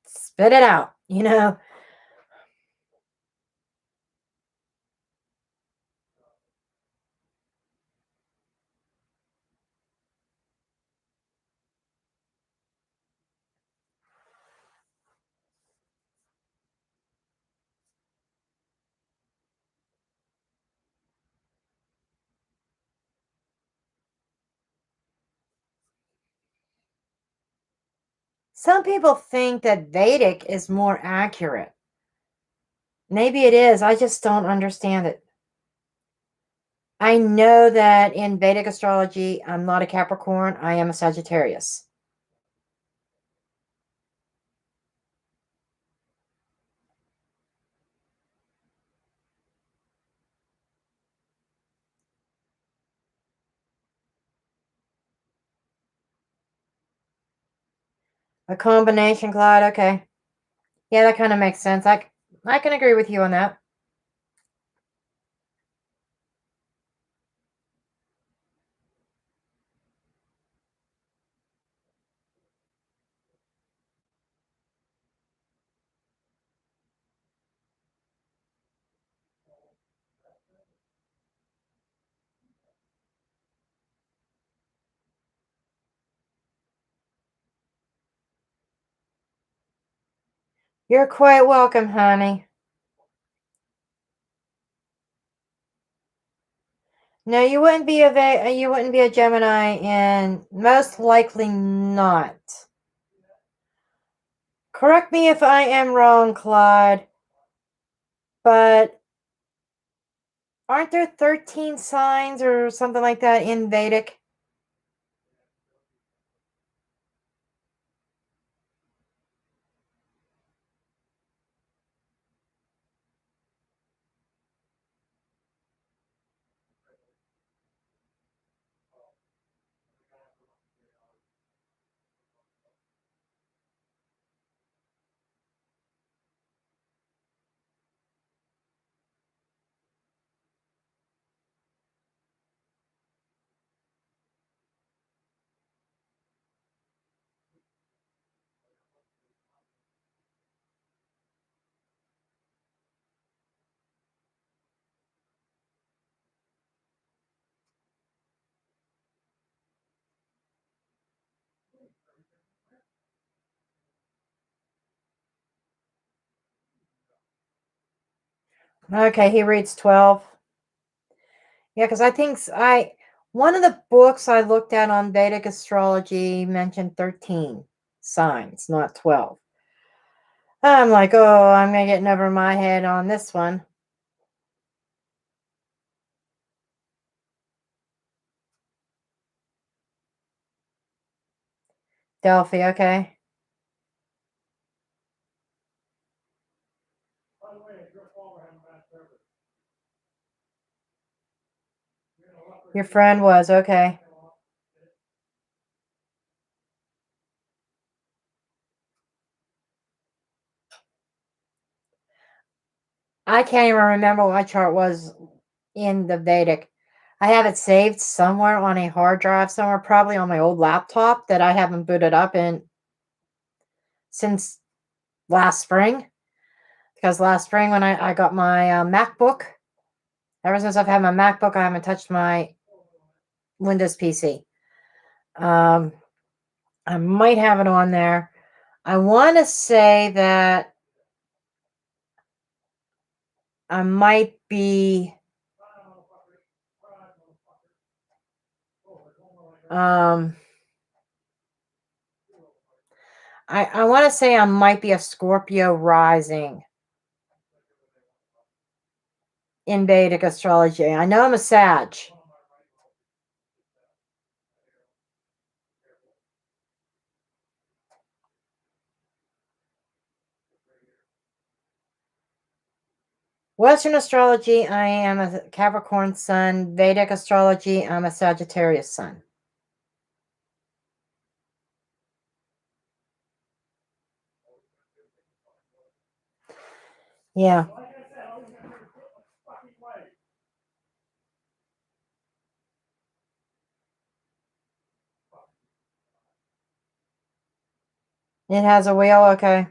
Spit it out. Some people think that Vedic is more accurate. Maybe it is. I just don't understand it. I know that in Vedic astrology, I'm not a Capricorn. I am a Sagittarius. A combination, Clyde. Okay. Yeah, that kind of makes sense. I can agree with you on that. You're quite welcome, honey. No, you wouldn't be a Gemini, and most likely not. Correct me if I am wrong, Claude, but aren't there 13 signs or something like that in Vedic? Okay, he reads 12. Yeah, because I think one of the books I looked at on Vedic astrology mentioned 13 signs, not 12. I'm like, oh, I'm gonna get over my head on this one. Delphi, okay. Your friend was, okay. I can't even remember what my chart was in the Vedic. I have it saved somewhere on a hard drive somewhere, probably on my old laptop that I haven't booted up in since last spring. Because last spring when I got my MacBook, ever since I've had my MacBook, I haven't touched my Windows PC. I might have it on there. I want to say that I might be um I want to say I might be a Scorpio rising in Vedic astrology. I know I'm a Sag. Western astrology, I am a Capricorn sun. Vedic astrology, I'm a Sagittarius sun. Yeah, it has a wheel. Okay.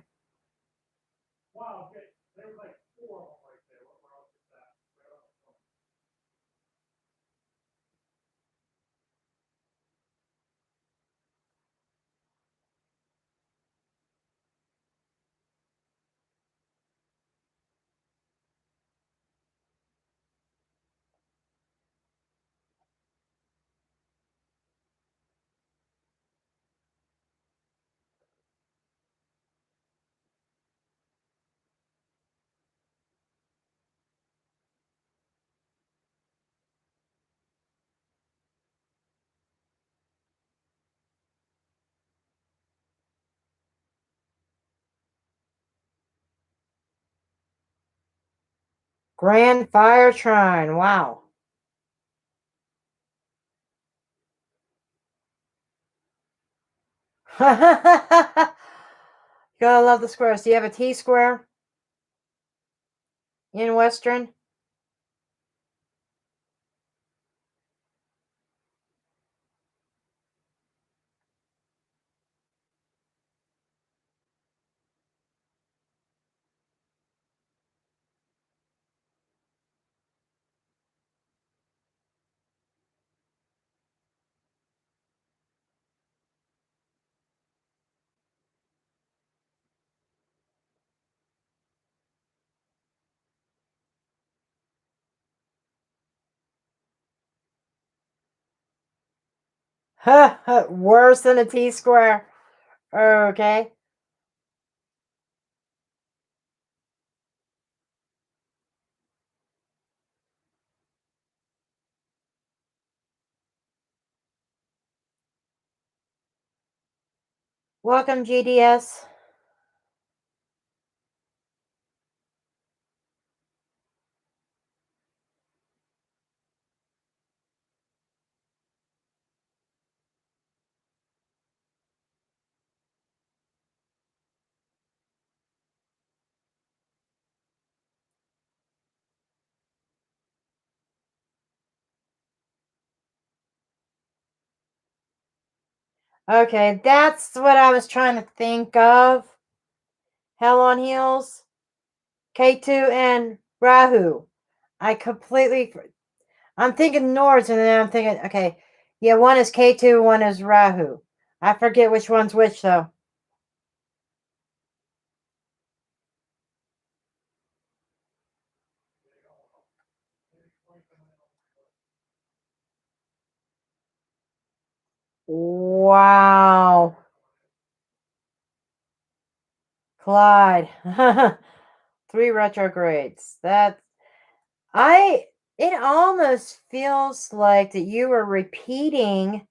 Grand Fire Trine. Wow. Gotta love the squares. Do you have a T square in Western? Worse than a T-square. Okay. Welcome, GDS. Okay, that's what I was trying to think of. Hell on Heels, K2 and Rahu. I'm thinking Nords and then I'm thinking, okay, yeah, one is K2, one is Rahu. I forget which one's which though. Wow. Clyde. 3 retrogrades. It almost feels like that you were repeating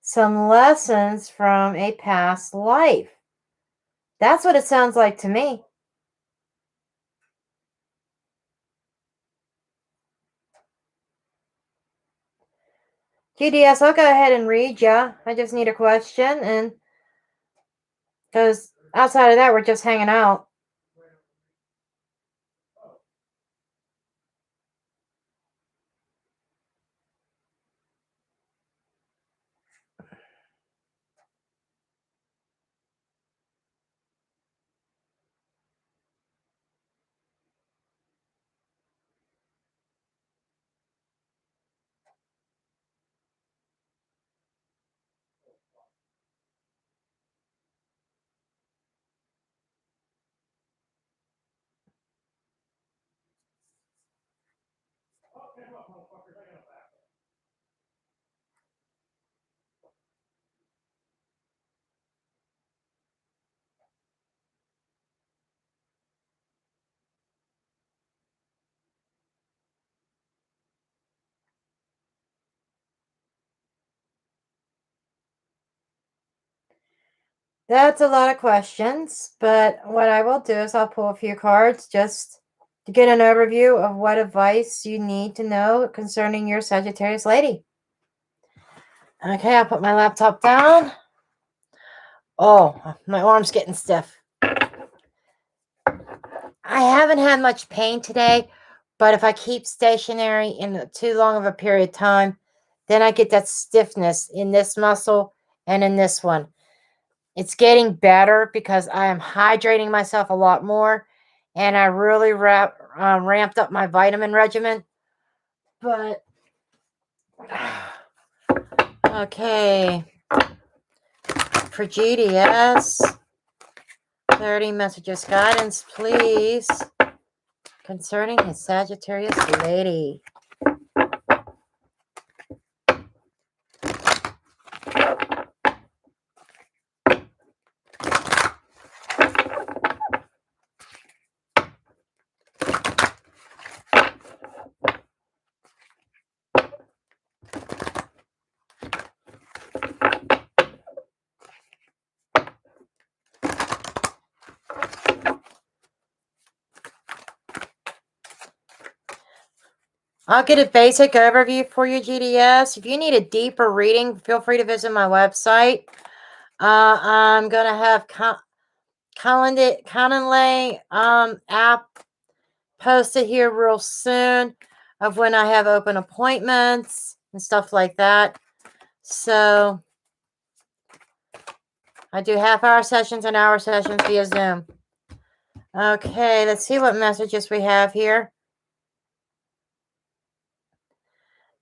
some lessons from a past life. That's what it sounds like to me. GDS, I'll go ahead and read ya. I just need a question, and because outside of that, we're just hanging out. That's a lot of questions, but what I will do is I'll pull a few cards just to get an overview of what advice you need to know concerning your Sagittarius lady. Okay, I'll put my laptop down. Oh, my arm's getting stiff. I haven't had much pain today, but if I keep stationary in too long of a period of time, then I get that stiffness in this muscle and in this one. It's getting better because I am hydrating myself a lot more, and I really ramped up my vitamin regimen. But okay, for GDS, 30 messages, guidance, please, concerning his Sagittarius lady. I'll get a basic overview for you, GDS. If you need a deeper reading, feel free to visit my website. I'm going to have Calendly app posted here real soon of when I have open appointments and stuff like that. So I do half-hour sessions and hour sessions via Zoom. Okay, let's see what messages we have here.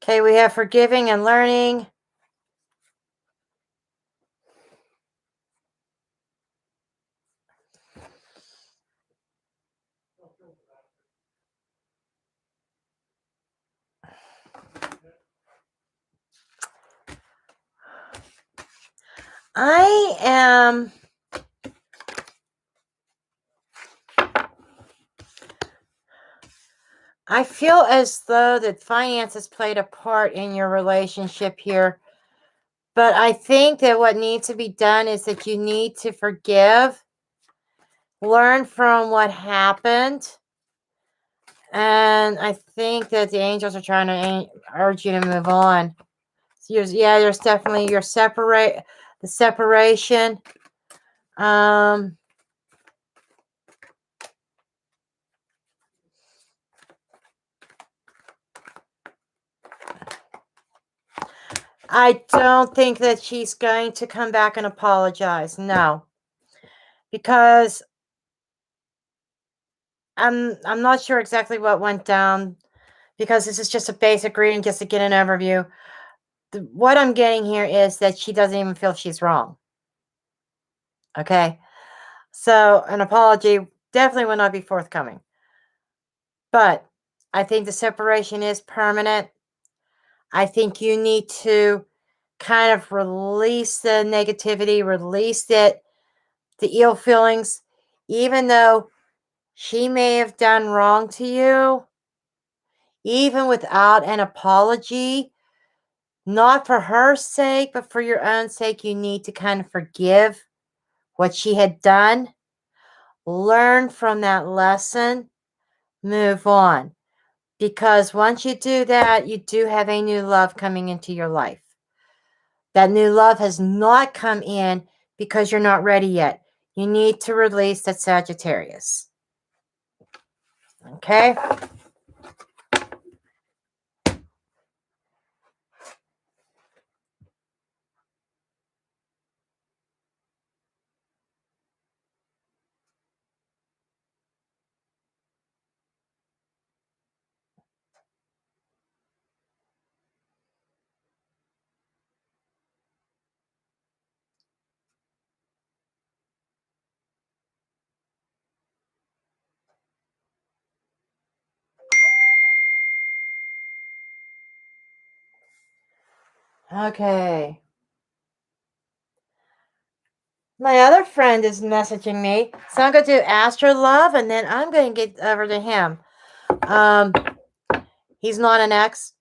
Okay, we have forgiving and learning. I feel as though that finances played a part in your relationship here. But I think that what needs to be done is that you need to forgive, learn from what happened. And I think that the angels are trying to urge you to move on. So there's definitely the separation. I don't think that she's going to come back and apologize. No. Because I'm not sure exactly what went down, because this is just a basic reading just to get an overview. What I'm getting here is that she doesn't even feel she's wrong. Okay? So an apology definitely will not be forthcoming. But I think the separation is permanent. I think you need to kind of release the negativity, release the ill feelings, even though she may have done wrong to you, even without an apology, not for her sake, but for your own sake. You need to kind of forgive what she had done, learn from that lesson, move on. Because once you do that, you do have a new love coming into your life. That new love has not come in because you're not ready yet. You need to release that Sagittarius. Okay? Okay. My other friend is messaging me, so I'm going to do Astro Love, and then I'm going to get over to him. He's not an ex.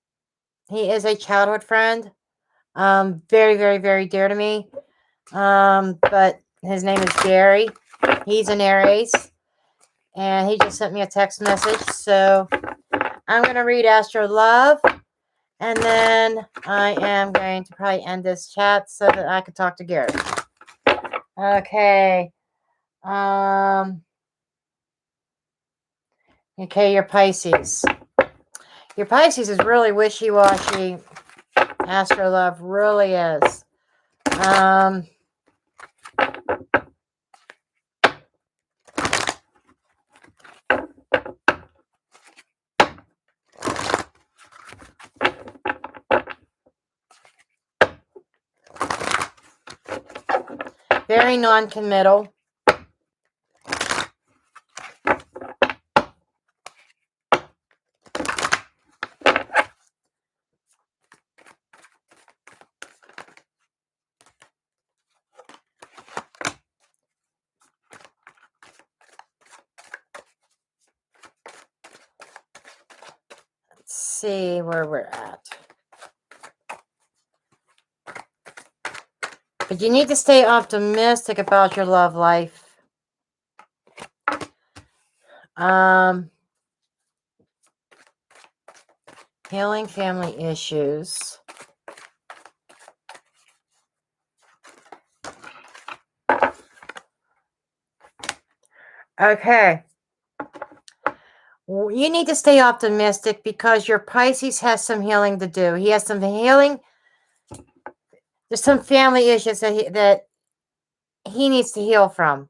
He is a childhood friend. Very, very, very dear to me. But his name is Gary. He's an Aries, and he just sent me a text message. So I'm going to read Astro Love, and then I am going to probably end this chat so that I can talk to Gary. Okay. Okay, your Pisces. Your Pisces is really wishy-washy. Astro Love really is. Very non-committal. Let's see where we're at. But you need to stay optimistic about your love life. Healing family issues. Okay. You need to stay optimistic because your Pisces has some healing to do. He has some healing. There's some family issues that he needs to heal from.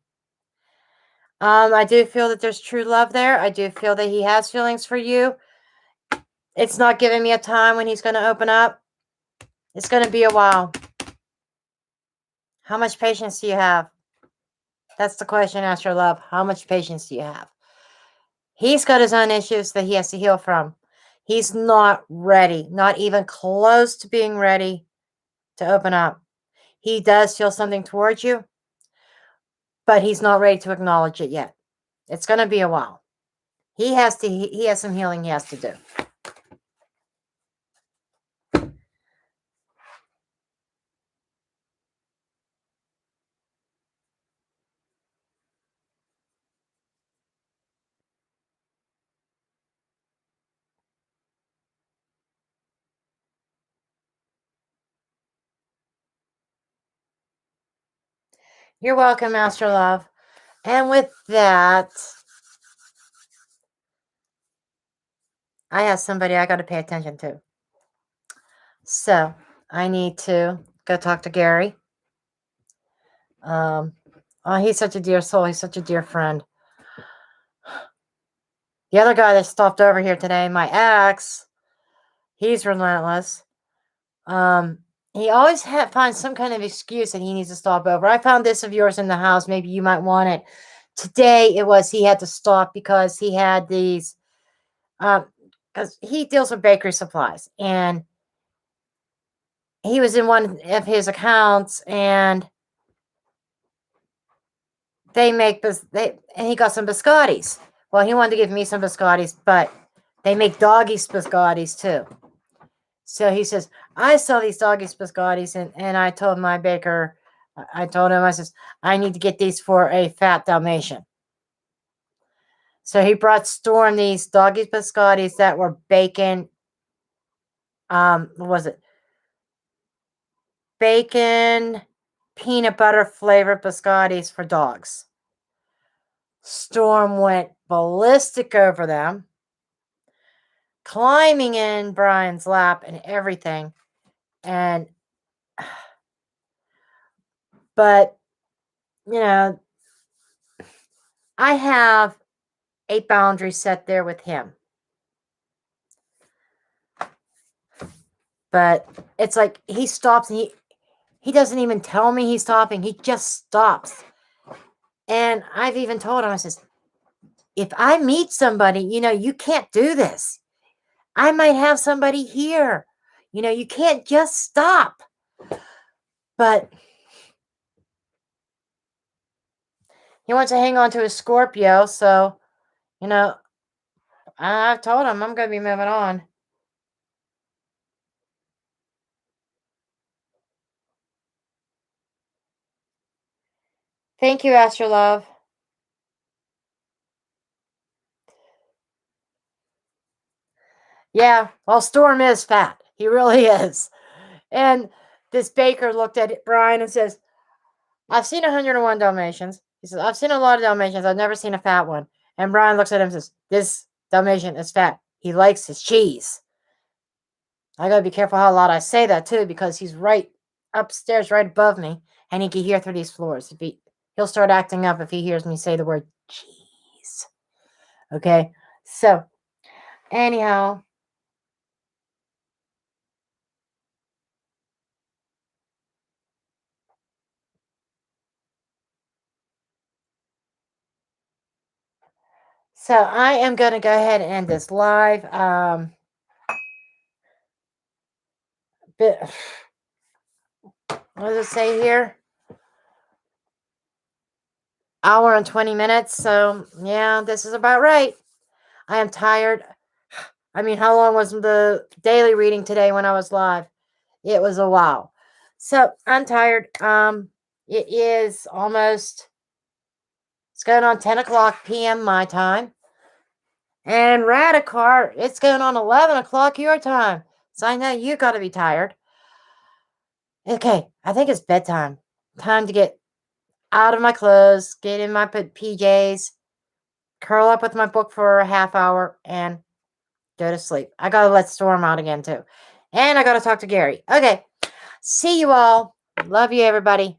I do feel that there's true love there. I do feel that he has feelings for you. It's not giving me a time when he's going to open up. It's going to be a while. How much patience do you have? That's the question, Astro Love. How much patience do you have? He's got his own issues that he has to heal from. He's not ready, not even close to being ready to open up. he does feel something towards you, but he's not ready to acknowledge it yet. It's going to be a while. He has some healing he has to do. You're welcome, Master Love. And with that, I have somebody I got to pay attention to. So I need to go talk to Gary. Oh, he's such a dear soul. He's such a dear friend. The other guy that stopped over here today, my ex, he's relentless. He always finds some kind of excuse that he needs to stop over. I found this of yours in the house. Maybe you might want it. Today it was he had to stop because he had these, because he deals with bakery supplies, and he was in one of his accounts, and and he got some biscottis. Well, he wanted to give me some biscottis, but they make doggies biscottis too. So he says, I saw these doggies biscottis, and I told my baker, I told him, I says, I need to get these for a fat Dalmatian. So he brought Storm these doggies biscottis that were bacon, what was it? Bacon, peanut butter flavored biscottis for dogs. Storm went ballistic over them, climbing in Brian's lap and everything. But, I have a boundary set there with him. But it's like he stops and he doesn't even tell me he's stopping. He just stops. And I've even told him, I says, if I meet somebody, you can't do this. I might have somebody here. You can't just stop. But he wants to hang on to his Scorpio. So, I've told him I'm going to be moving on. Thank you, Astro Love. Yeah, well, Storm is fat. He really is. And this baker looked at Brian and says, I've seen 101 Dalmatians. He says, I've seen a lot of Dalmatians. I've never seen a fat one. And Brian looks at him and says, this Dalmatian is fat. He likes his cheese. I got to be careful how loud I say that, too, because he's right upstairs, right above me, and he can hear through these floors. He'll start acting up if he hears me say the word cheese. Okay? So, anyhow. So, I am going to go ahead and end this live. What does it say here? Hour and 20 minutes. So, yeah, this is about right. I am tired. I mean, how long was the daily reading today when I was live? It was a while. So, I'm tired. It is almost, it's going on 10 o'clock p.m. my time. And Radikar, it's going on 11 o'clock your time. So, I know you got to be tired. Okay, I think it's bedtime. Time to get out of my clothes, get in my PJs, curl up with my book for a half hour, and go to sleep. I got to let Storm out again, too. And I got to talk to Gary. Okay. See you all. Love you, everybody.